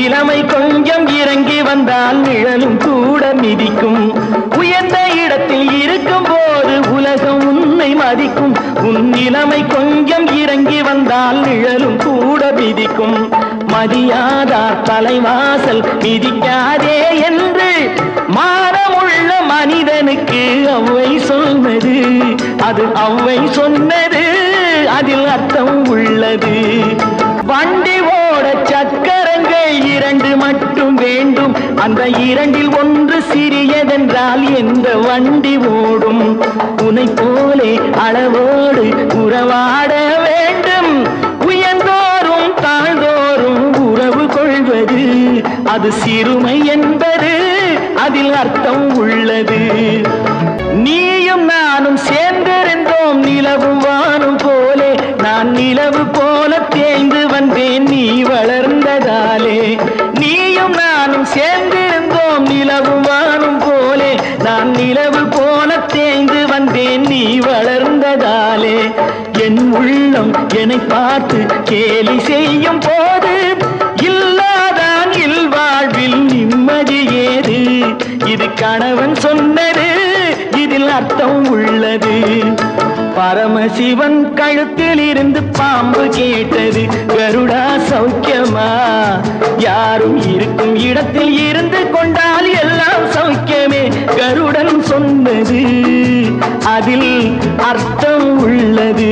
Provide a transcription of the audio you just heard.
நிலைமை கொஞ்சம் இறங்கி வந்தால் நிழலும் கூட மிதிக்கும். உயர்ந்த இடத்தில் இருக்கும் போது உலகம் உன்னை மதிக்கும். உன் நிலைமை கொஞ்சம் இறங்கி வந்தால் நிழலும் கூட மிதிக்கும். மதியாதார் தலைவாசல் மிதிக்காதே என்று மானமுள்ள மனிதனுக்கு அவ்வை சொன்னது. அது அவ்வை சொன்னது, அதில் அர்த்தம் உள்ளது. வண்டி ஓட சக்கரங்கள் 2 மட்டும் வேண்டும். அந்த 2ல் ஒன்று சிறியதென்றால் எந்த வண்டி ஓடும்? உன்னை போலே அளவோடு உறவாட வேண்டும். உயர்ந்தோறும் தாழ்ந்தோறும் உறவு கொள்வது அது சிறுமை என்பது, அதில் அர்த்தம் உள்ளது. நீயும் நானும் சேர்ந்திருந்தோம் நிலவும் வானும் போலே. நான் நிலவு போல தேய்ந்து வந்தேன் நீ வளர்ந்ததாலே. நீயும் நானும் சேர்ந்திருந்தோம் நிலவும் வானும் போலே. நான் நிலவு போல தேய்ந்து வந்தேன் நீ வளர்ந்ததாலே. என் உள்ளம் என்னை பார்த்து கேலி செய்யும் போது இல்லாதான் இல்வாழ்வில் நிம்மதி ஏது? இது கணவன் சொன்னது, இதில் அர்த்தம் உள்ளது. பரமசிவன் கழுத்தில் இருந்து பாம்பு கேட்டது, கருடா சௌக்கியமா? யாரும் இருக்கும் இடத்தில் இருந்து கொண்டால் எல்லாம் சௌக்கியமே. கருடன் சொன்னது, அதில் அர்த்தம் உள்ளது.